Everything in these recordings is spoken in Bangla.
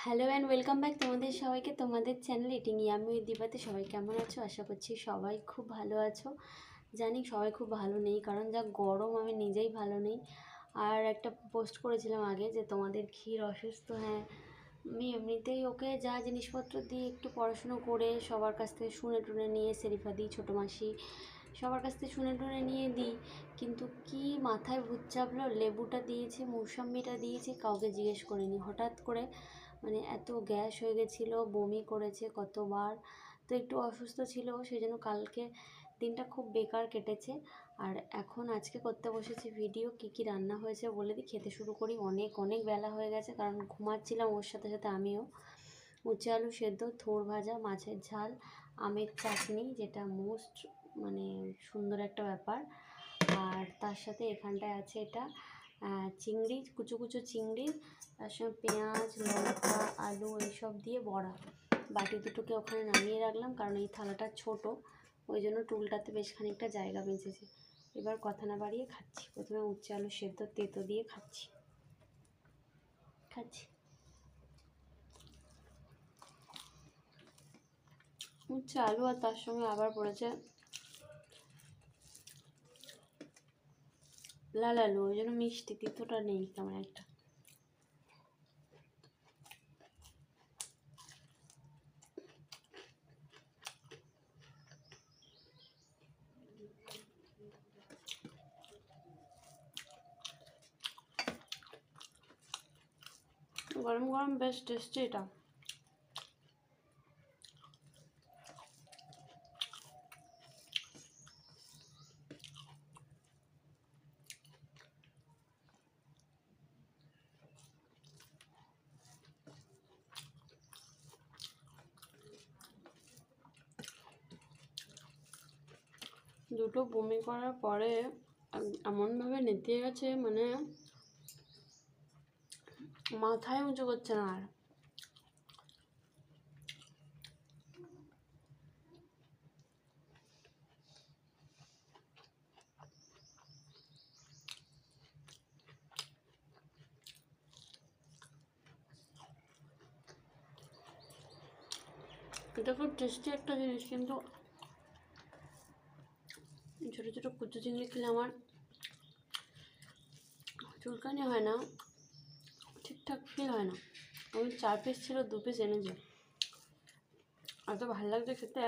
হ্যালো অ্যান্ড ওয়েলকাম ব্যাক তোমাদের সবাইকে তোমাদের চ্যানেল ইটিং ইয়ামি উইথ দীপাতে। সবাই কেমন আছো? আশা করছি সবাই খুব ভালো আছো। জানি সবাই খুব ভালো নেই, কারণ যা গরম, আমি নিজেই ভালো নেই। আর একটা পোস্ট করেছিলাম আগে যে তোমাদের ক্ষীর অসুস্থ। হ্যাঁ, আমি এমনিতেই ওকে যা জিনিসপত্র দিই একটু পড়াশুনো করে সবার কাছ থেকে শুনে টুনে নিয়ে, সেরিফা দিই, ছোটো মাসি, সবার কাছ থেকে শুনে টুনে নিয়ে দিই। কিন্তু কি মাথায় ভূত চাপলো, লেবুটা দিয়েছে, মৌসম্বিটা দিয়েছে, কাউকে জিজ্ঞেস করিনি। হঠাৎ করে মানে এত গ্যাস হয়ে গেছিলো, বমি করেছে কতবার। তো একটু অসুস্থ ছিল, সেই জন্য কালকে দিনটা খুব বেকার কেটেছে। আর এখন আজকে করতে বসেছি ভিডিও। কি কি রান্না হয়েছে বলে দিই, খেতে শুরু করি। অনেক অনেক বেলা হয়ে গেছে, কারণ ঘুমাচ্ছিলাম ওর সাথে সাথে আমিও। উচ্ছে আলু সেদ্ধ, থোড় ভাজা, মাছের ঝাল, আমের চাটনি, যেটা মোস্ট মানে সুন্দর একটা ব্যাপার। আর তার সাথে এখানটায় আছে এটা চিংড়ি, কুচো কুচো চিংড়ি, তার সঙ্গে পেঁয়াজ, লঙ্কা, আলু এইসব দিয়ে বড়া। বাটি দুটোকে ওখানে নামিয়ে রাখলাম, কারণ এই থালাটা ছোট, ওই জন্য টুলটাতে বেশ খানিকটা জায়গা বেঁচেছে। এবার কথা না বাড়িয়ে খাচ্ছি। প্রথমে উচ্ছে আলু সেদ্ধ তেতো দিয়ে খাচ্ছি। উচ্ছে আলু, আর তার সঙ্গে আবার পড়েছে লাল আলু, ওই জন্য মিষ্টি, তিতোটা নেই তেমন একটা। গরম গরম বেশ টেস্টি এটা। দুটো বমি করার পরে এমনভাবে নেতিয়ে গেছে, মানে মাথায় উঁচু করছে না আর। এটা খুব টেস্টি একটা জিনিস, কিন্তু ছোটো ছোটো কুচো চিংড়ি খেলে আমার চুলকানি হয় না, ঠিকঠাক ফিল হয় না। আমি 4 পিস ছিল, 2 পিস এনেছি। এত ভালো লাগছে খেতে,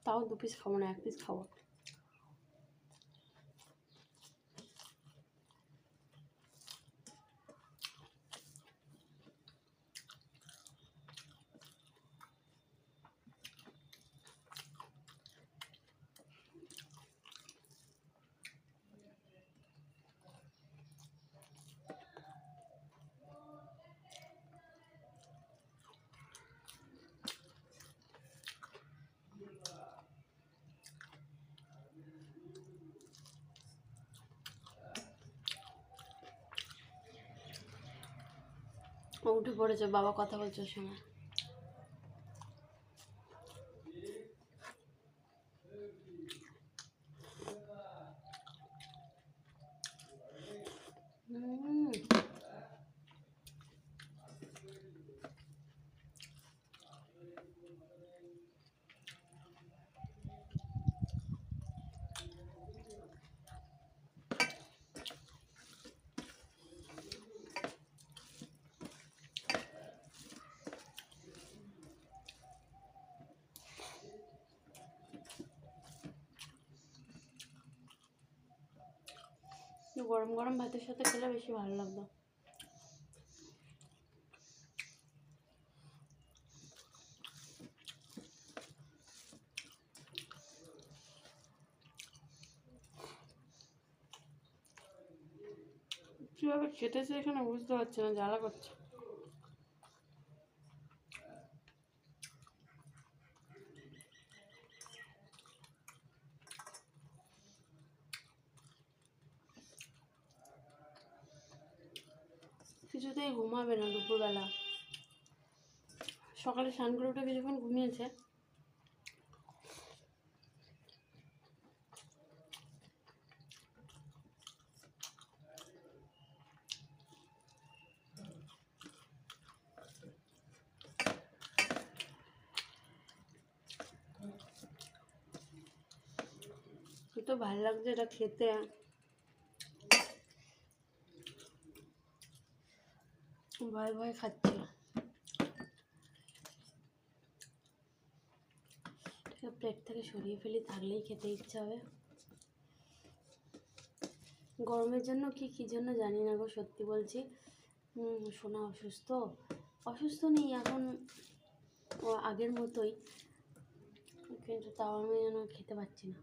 তাও 2 পিস খাবো না, 1 পিস খাবো। উঠে পড়েছে, বাবা কথা বলছে ওর সঙ্গে। গরম গরম ভাতের সাথে খেলে বেশি ভালো লাগতো। কীভাবে খেতেছে এখানে বুঝতে পারছি না, জ্বালা করছে। কিছুতেই ঘুমাবে না দুপুরবেলা। সকালে স্নান করে উঠে কিছুক্ষণ ঘুমিয়েছে, তো ভালো লাগছে এটা খেতে। ভয় ভয় খাচ্ছে। প্লেট থেকে সরিয়ে ফেলি, থাকলেই খেতে ইচ্ছা হবে। গরমের জন্য কি জন্য জানি না গো, সত্যি বলছি। সোনা অসুস্থ, অসুস্থ নেই এখন, ও আগের মতোই, কিন্তু তাও আমি যেন খেতে পাচ্ছি না।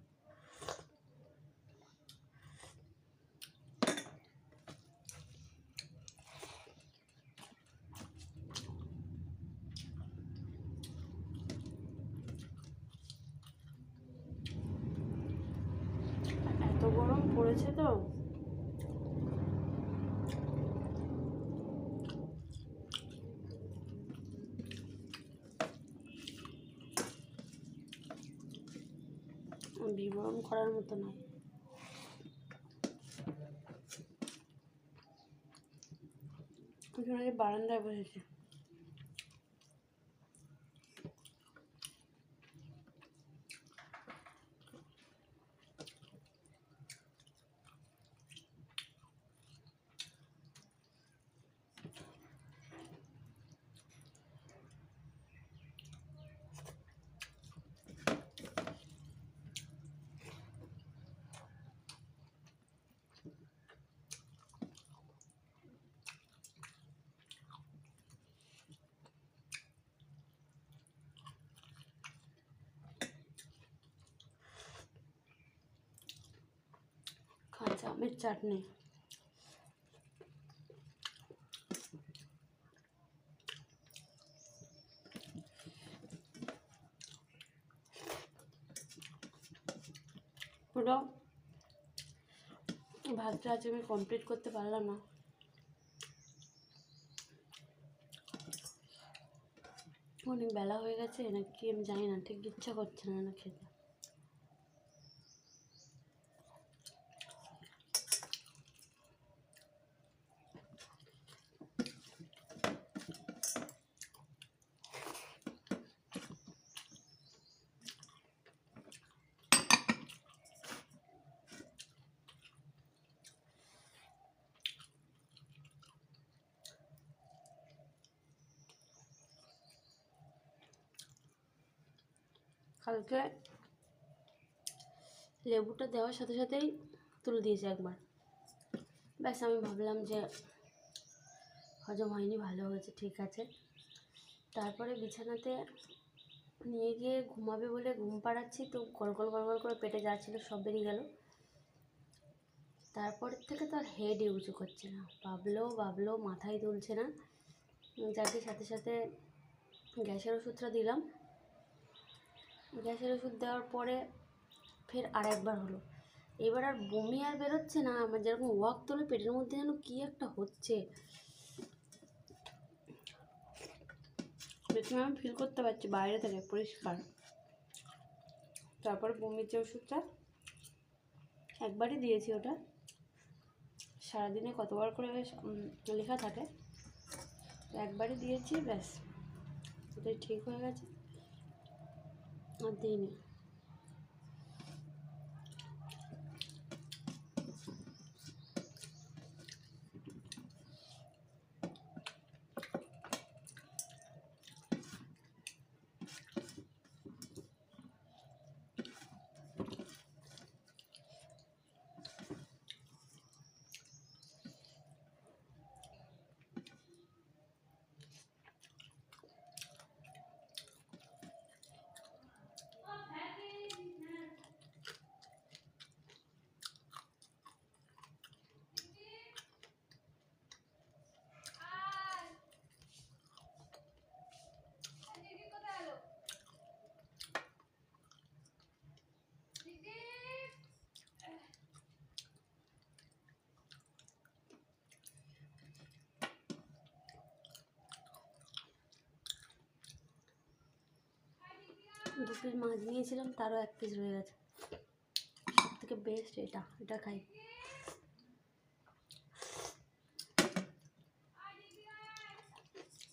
এত গরম পড়েছে তো, বিবরণ করার মতো নয়। বারান্দায় বসেছে। কাঁচা আমের চাটনি। পুরো ভাতটা আজ আমি কমপ্লিট করতে পারলাম না। অনেক বেলা হয়ে গেছে নাকি আমি জানি না, ঠিক ইচ্ছা করছে না খেতে। কালকে লেবুটা দেওয়ার সাথে সাথেই তুলে দিয়েছে একবার, ব্যাস আমি ভাবলাম যে হজম হয়নি, ভালো হয়েছে, ঠিক আছে। তারপরে বিছানাতে নিয়ে গিয়ে ঘুমাবে বলে ঘুম পাড়াচ্ছি, তো গলগল গলগল করে পেটে যা ছিল সব বেরিয়ে গেল। তারপরের থেকে তো আর হেড ইউজ করছে না, ভাবলো মাথায় তুলছে না। যাকে সাথে সাথে গ্যাসের ওষুধটা দিলাম। গ্যাসের ওষুধ দেওয়ার পরে ফের আরেকবার হলো। এবার আর বমি আর বেরোচ্ছে না, আমার যেরকম ওয়াক তোলে পেটের মধ্যে যেন কী একটা হচ্ছে, দেখুন আমি ফিল করতে পারছি বাইরে থেকে পরিষ্কার। তারপরে বমির যে ওষুধটা একবারই দিয়েছি, ওটা সারাদিনে কতবার করে লেখা থাকে, একবারই দিয়েছি, ব্যাস ওটাই ঠিক হয়ে গেছে, আর দিইনি। 2 পিস মাছ নিয়েছিলাম, তারও 1 পিস রয়ে গেছে। সব থেকে বেস্ট এটা খাই।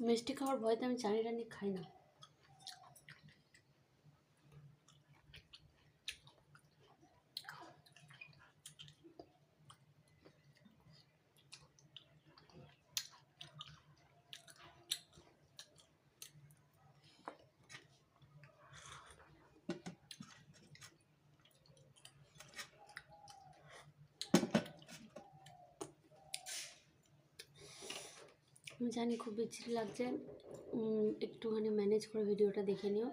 মিষ্টি খাওয়ার ভয়তে আমি চানি টানি খাই না। আমি জানি খুব বিচ্ছিরি লাগছে, একটুখানি ম্যানেজ করে ভিডিওটা দেখে নিও।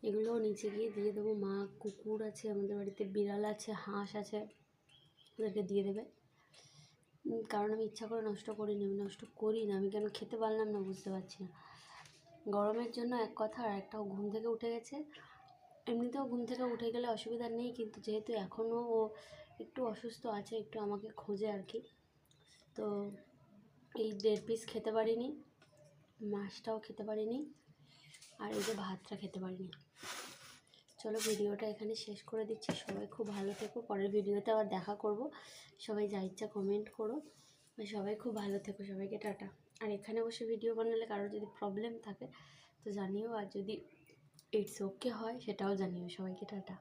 এগুলো নিচে গিয়ে দিয়ে দেবো। মা কুকুর আছে আমাদের বাড়িতে, বিড়াল আছে, হাঁস আছে, ওদেরকে দিয়ে দেবে। কারণ আমি ইচ্ছা করে নষ্ট করিনি, আমি নষ্ট করি না। আমি কেন খেতে পারলাম না বুঝতে পারছি না। গরমের জন্য এক কথা, আর একটাও ঘুম থেকে উঠে গেছে। এমনিতেও ঘুম থেকে উঠে গেলে অসুবিধা নেই, কিন্তু যেহেতু এখনও ও একটু অসুস্থ আছে, একটু আমাকে খোঁজে আর কি, তো এই 1.5 পিস খেতে পারিনি, মাছটাও খেতে পারিনি, আর এই যে ভাতটা খেতে পারিনি। চলো ভিডিওটা এখানে শেষ করে দিচ্ছি। সবাই খুব ভালো থেকো, পরের ভিডিওতে আবার দেখা করব। সবাই যা ইচ্ছা কমেন্ট করো। সবাই খুব ভালো থেকো, সবাইকে টাটা। আর এখানে বসে ভিডিও বানালে কারোর যদি প্রবলেম থাকে তো জানিও, আর যদি ইটস ওকে হয় সেটাও জানিও। সবাইকে টাটা।